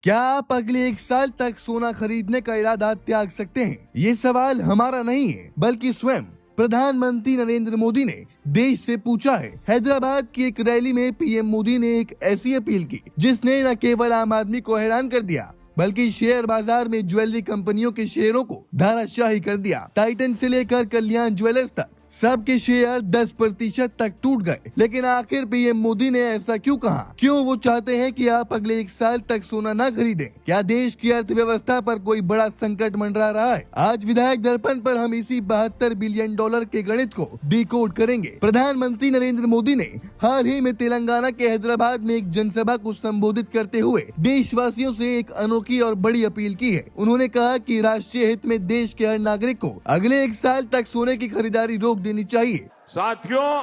क्या आप अगले 1 साल तक सोना खरीदने का इरादा त्याग सकते हैं? ये सवाल हमारा नहीं है, बल्कि स्वयं प्रधानमंत्री नरेंद्र मोदी ने देश से पूछा है। हैदराबाद की एक रैली में पीएम मोदी ने एक ऐसी अपील की जिसने न केवल आम आदमी को हैरान कर दिया, बल्कि शेयर बाजार में ज्वेलरी कंपनियों के शेयरों को धराशायी कर दिया। टाइटन से लेकर कल्याण ज्वेलर्स तक सबके शेयर 10% तक टूट गए। लेकिन आखिर पीएम मोदी ने ऐसा क्यों कहा? क्यों वो चाहते हैं कि आप अगले 1 साल तक सोना न खरीदें? क्या देश की अर्थव्यवस्था पर कोई बड़ा संकट मंडरा रहा है? आज विधायक दर्पण पर हम इसी $72 बिलियन के गणित को डिकोड करेंगे। प्रधानमंत्री नरेंद्र मोदी ने हाल ही में तेलंगाना के हैदराबाद में एक जनसभा को संबोधित करते हुए देशवासियों से एक अनोखी और बड़ी अपील की है। उन्होंने कहा कि राष्ट्रीय हित में देश के हर नागरिक को अगले 1 साल तक सोने की खरीदारी रोक देनी चाहिए। साथियों,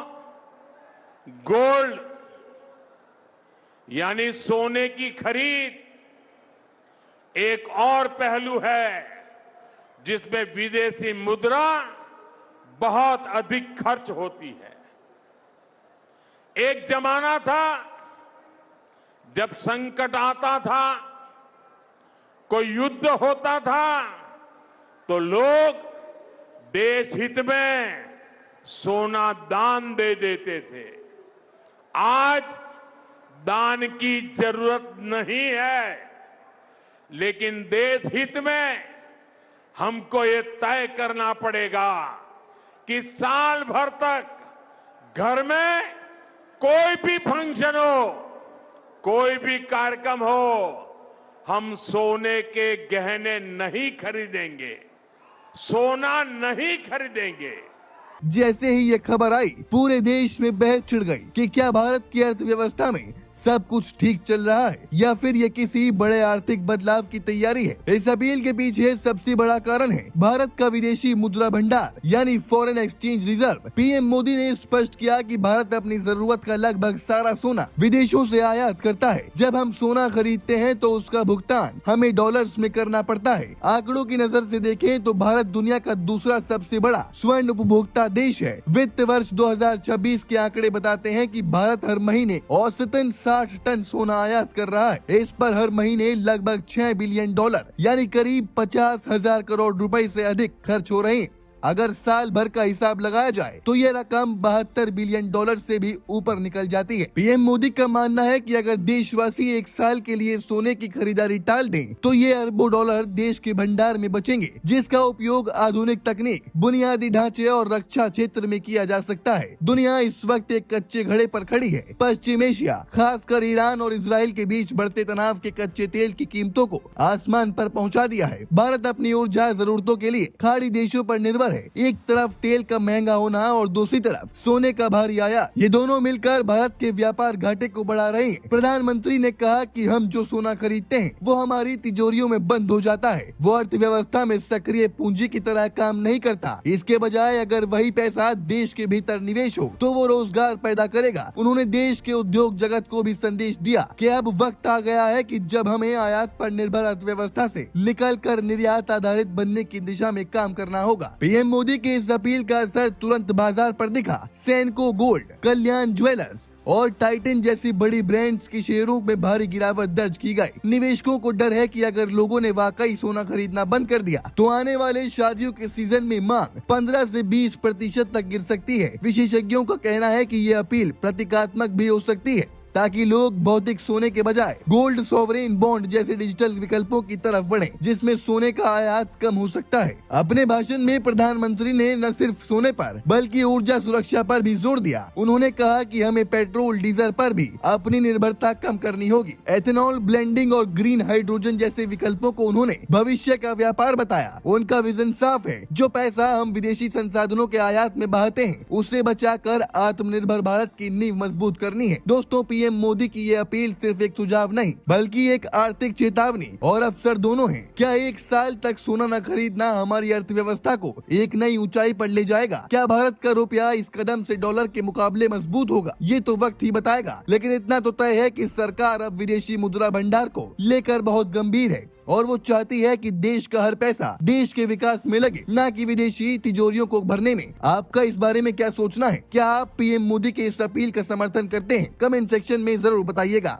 गोल्ड यानी सोने की खरीद एक और पहलू है जिसमें विदेशी मुद्रा बहुत अधिक खर्च होती है। एक जमाना था जब संकट आता था, कोई युद्ध होता था, तो लोग देश हित में सोना दान दे देते थे। आज दान की जरूरत नहीं है, लेकिन देश हित में हमको ये तय करना पड़ेगा कि साल भर तक घर में कोई भी फंक्शन हो, कोई भी कार्यक्रम हो, हम सोने के गहने नहीं खरीदेंगे, सोना नहीं खरीदेंगे। जैसे ही ये खबर आई, पूरे देश में बहस छिड़ गई कि क्या भारत की अर्थव्यवस्था में सब कुछ ठीक चल रहा है या फिर ये किसी बड़े आर्थिक बदलाव की तैयारी है। इस अपील के पीछे सबसे बड़ा कारण है भारत का विदेशी मुद्रा भंडार यानी foreign exchange reserve. PM Modi ने स्पष्ट किया कि भारत अपनी जरूरत का लगभग सारा सोना विदेशों से आयात करता है। जब हम सोना खरीदते हैं तो उसका भुगतान हमें डॉलर्स में करना पड़ता है। आंकड़ों की नजर से देखें तो भारत दुनिया का दूसरा सबसे बड़ा स्वर्ण उपभोक्ता देश है। वित्त वर्ष 2026 के आंकड़े बताते हैं कि भारत हर महीने औसतन 60 टन सोना आयात कर रहा है। इस पर हर महीने लगभग $6 बिलियन यानी करीब 50,000 करोड़ रुपए से अधिक खर्च हो रहे हैं। अगर साल भर का हिसाब लगाया जाए तो ये रकम $72 बिलियन से भी ऊपर निकल जाती है। पीएम मोदी का मानना है कि अगर देशवासी 1 साल के लिए सोने की खरीदारी टाल दें तो ये अरबों डॉलर देश के भंडार में बचेंगे, जिसका उपयोग आधुनिक तकनीक, बुनियादी ढांचे और रक्षा क्षेत्र में किया जा सकता है। दुनिया इस वक्त एक कच्चे घड़े पर खड़ी है। पश्चिम एशिया, खासकर ईरान और इसराइल के बीच बढ़ते तनाव के कच्चे तेल की कीमतों को आसमान पर पहुँचा दिया है। भारत अपनी ऊर्जा जरूरतों के लिए खाड़ी देशों पर निर्भर है। एक तरफ तेल का महंगा होना और दूसरी तरफ सोने का भारी आयात, ये दोनों मिलकर भारत के व्यापार घाटे को बढ़ा रहे हैं। प्रधानमंत्री ने कहा कि हम जो सोना खरीदते हैं वो हमारी तिजोरियों में बंद हो जाता है, वो अर्थव्यवस्था में सक्रिय पूंजी की तरह काम नहीं करता। इसके बजाय अगर वही पैसा देश के भीतर निवेश हो तो वो रोजगार पैदा करेगा। उन्होंने देश के उद्योग जगत को भी संदेश दिया कि अब वक्त आ गया है कि जब हमें आयात पर निर्भर अर्थव्यवस्था से निकलकर निर्यात आधारित बनने की दिशा में काम करना होगा। पीएम मोदी की इस अपील का असर तुरंत बाजार पर दिखा। सेनको गोल्ड, कल्याण ज्वेलर्स और टाइटन जैसी बड़ी ब्रांड्स के शेयरों में भारी गिरावट दर्ज की गई। निवेशकों को डर है कि अगर लोगों ने वाकई सोना खरीदना बंद कर दिया तो आने वाले शादियों के सीजन में मांग 15 से 20% तक गिर सकती है। विशेषज्ञों का कहना है कि ये अपील प्रतीकात्मक भी हो सकती है ताकि लोग भौतिक सोने के बजाय गोल्ड सॉवरेन बॉन्ड जैसे डिजिटल विकल्पों की तरफ बढ़ें, जिसमें सोने का आयात कम हो सकता है। अपने भाषण में प्रधानमंत्री ने न सिर्फ सोने पर बल्कि ऊर्जा सुरक्षा पर भी जोर दिया। उन्होंने कहा कि हमें पेट्रोल डीजल पर भी अपनी निर्भरता कम करनी होगी। एथेनॉल ब्लेंडिंग और ग्रीन हाइड्रोजन जैसे विकल्पों को उन्होंने भविष्य का व्यापार बताया। उनका विजन साफ है, जो पैसा हम विदेशी संसाधनों के आयात में बहाते हैं उसे बचाकर आत्मनिर्भर भारत की नींव मजबूत करनी है। दोस्तों, पीएम मोदी की ये अपील सिर्फ एक सुझाव नहीं बल्कि एक आर्थिक चेतावनी और अवसर दोनों है। क्या 1 साल तक सोना न खरीदना हमारी अर्थव्यवस्था को एक नई ऊंचाई पर ले जाएगा? क्या भारत का रुपया इस कदम से डॉलर के मुकाबले मजबूत होगा? ये तो वक्त ही बताएगा। लेकिन इतना तो तय है कि सरकार अब विदेशी मुद्रा भंडार को लेकर बहुत गंभीर है और वो चाहती है कि देश का हर पैसा देश के विकास में लगे, न कि विदेशी तिजोरियों को भरने में। आपका इस बारे में क्या सोचना है? क्या आप पीएम मोदी के इस अपील का समर्थन करते हैं? कमेंट सेक्शन में जरूर बताइएगा।